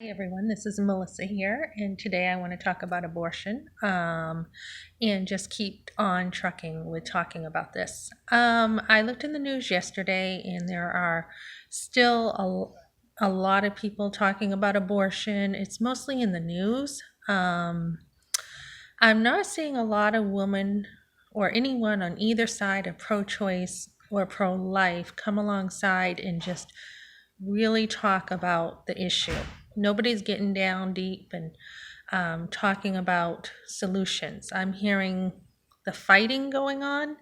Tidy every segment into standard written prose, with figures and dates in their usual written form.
Hey everyone, this is Melissa here, and today I want to talk about abortion and just keep on trucking with talking about this. I looked in the news yesterday, and there are still a lot of people talking about abortion. It's mostly in the news. I'm not seeing a lot of women or anyone on either side of pro choice or pro life come alongside and just really talk about the issue. Nobody's getting down deep and talking about solutions. I'm hearing the fighting going on.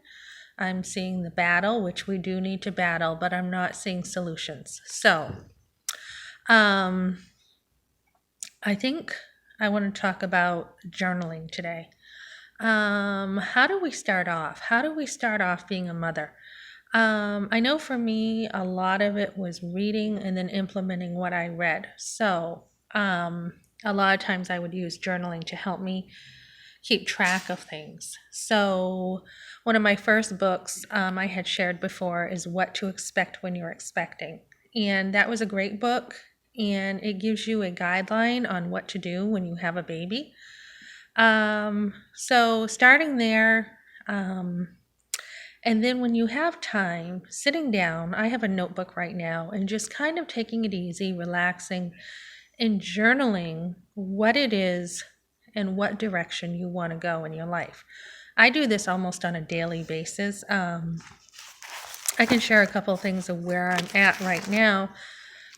I'm seeing the battle, which we do need to battle, but I'm not seeing solutions. So um, I think I want to talk about journaling today. How do we start off? How do we start off being a mother? I know for me, a lot of it was reading and then implementing what I read. So, a lot of times I would use journaling to help me keep track of things. So, one of my first books I had shared before is What to Expect When You're Expecting. And that was a great book, and it gives you a guideline on what to do when you have a baby. So, starting there, and then when you have time, sitting down, I have a notebook right now, and just kind of taking it easy, relaxing, and journaling what it is and what direction you want to go in your life. I do this almost on a daily basis. I can share a couple of things of where I'm at right now.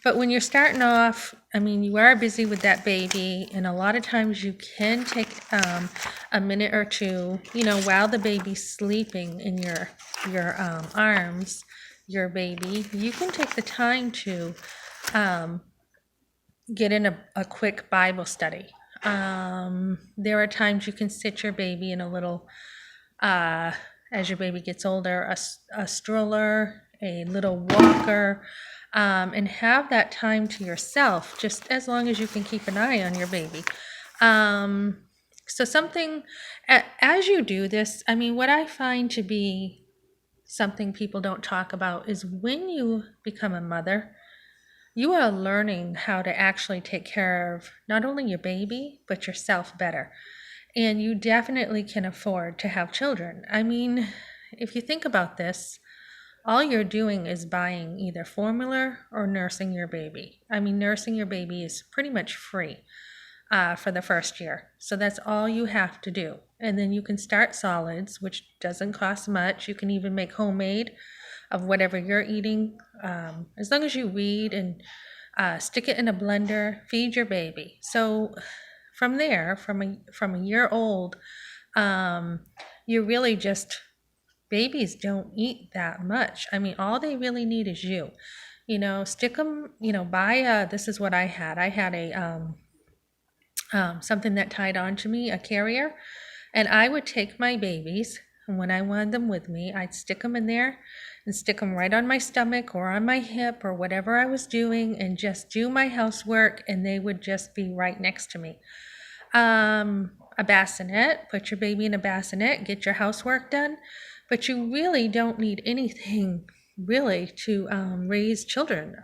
But when you're starting off, I mean, you are busy with that baby, and a lot of times you can take a minute or two, while the baby's sleeping in your arms, your baby, you can take the time to um, get in a quick Bible study. There are times you can sit your baby in a little, as your baby gets older, a stroller, a little walker, and have that time to yourself, just as long as you can keep an eye on your baby. So something, as you do this, I mean, what I find to be something people don't talk about is when you become a mother, you are learning how to actually take care of not only your baby, but yourself better. And you definitely can afford to have children. I mean, if you think about this, all you're doing is buying either formula or nursing your baby. I mean, nursing your baby is pretty much free for the first year. So that's all you have to do. And then you can start solids, which doesn't cost much. You can even make homemade of whatever you're eating, as long as you read and stick it in a blender, feed your baby. So from there, from a year old, you really just babies don't eat that much. I mean, all they really need is you. Stick them. Buy a. This is what I had. I had a something that tied on to me, a carrier, and I would take my babies, and when I wanted them with me, I'd stick them in there and stick them right on my stomach or on my hip or whatever I was doing and just do my housework, and they would just be right next to me. A bassinet, put your baby in a bassinet, get your housework done, but you really don't need anything really to raise children.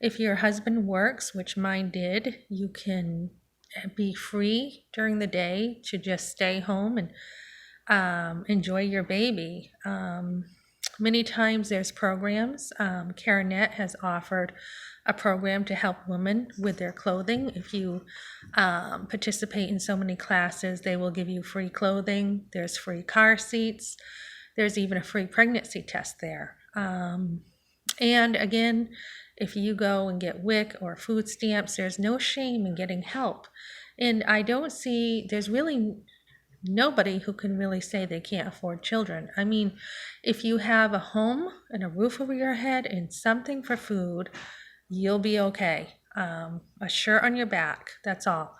If your husband works, which mine did, you can be free during the day to just stay home and enjoy your baby. Many times there's programs. CareNet has offered a program to help women with their clothing. If you participate in so many classes, they will give you free clothing. There's free car seats. There's even a free pregnancy test there. And again, if you go and get WIC or food stamps, there's no shame in getting help. And I don't see, there's really nobody who can really say they can't afford children. I mean, if you have a home and a roof over your head and something for food, you'll be okay. A shirt on your back, that's all.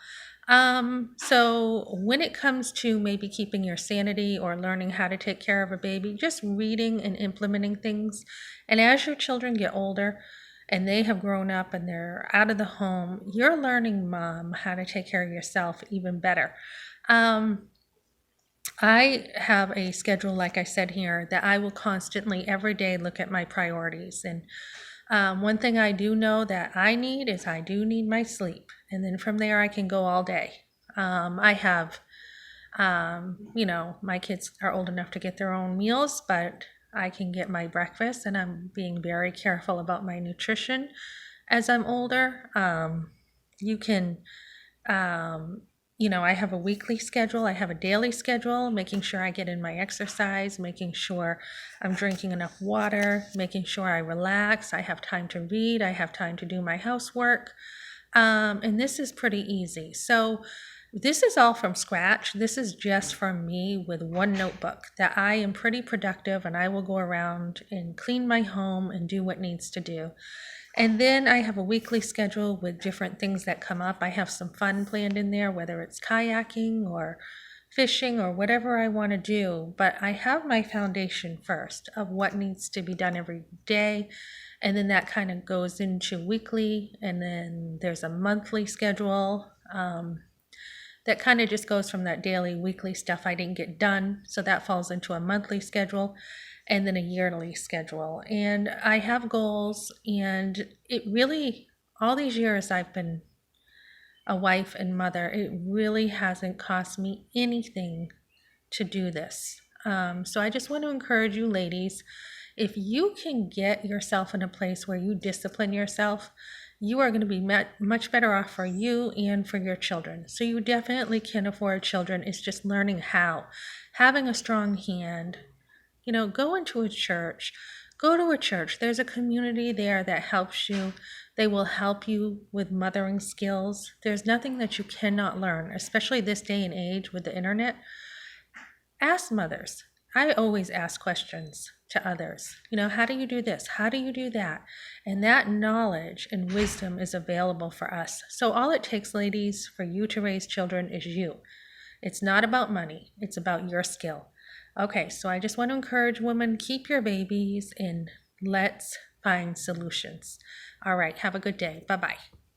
So when it comes to maybe keeping your sanity or learning how to take care of a baby, just reading and implementing things. And as your children get older and they have grown up and they're out of the home, you're learning, mom, how to take care of yourself even better. I have a schedule, like I said here, that I will constantly every day look at my priorities. And One thing I do know that I need is I do need my sleep. And then from there, I can go all day. I have, my kids are old enough to get their own meals, but I can get my breakfast, and I'm being very careful about my nutrition as I'm older. You can I have a weekly schedule, I have a daily schedule, making sure I get in my exercise, making sure I'm drinking enough water, making sure I relax, I have time to read, I have time to do my housework. And this is pretty easy. So, this is all from scratch. This is just from me with one notebook that I am pretty productive, and I will go around and clean my home and do what needs to do. And then I have a weekly schedule with different things that come up. I have some fun planned in there, whether it's kayaking or fishing or whatever I want to do. But I have my foundation first of what needs to be done every day. And then that kind of goes into weekly. And then there's a monthly schedule that kind of just goes from that daily, weekly stuff I didn't get done. So that falls into a monthly schedule and then a yearly schedule. And I have goals, and it really, all these years I've been a wife and mother, it really hasn't cost me anything to do this. So I just want to encourage you ladies, if you can get yourself in a place where you discipline yourself, you are going to be much better off for you and for your children. So you definitely can afford children. It's just learning how. Having a strong hand, go into a church. Go to a church. There's a community there that helps you. They will help you with mothering skills. There's nothing that you cannot learn, especially this day and age with the internet. Ask mothers. I always ask questions to others. How do you do this? How do you do that? And that knowledge and wisdom is available for us. So all it takes, ladies, for you to raise children is you. It's not about money. It's about your skill. Okay, so I just want to encourage women, keep your babies and let's find solutions. All right, have a good day. Bye-bye.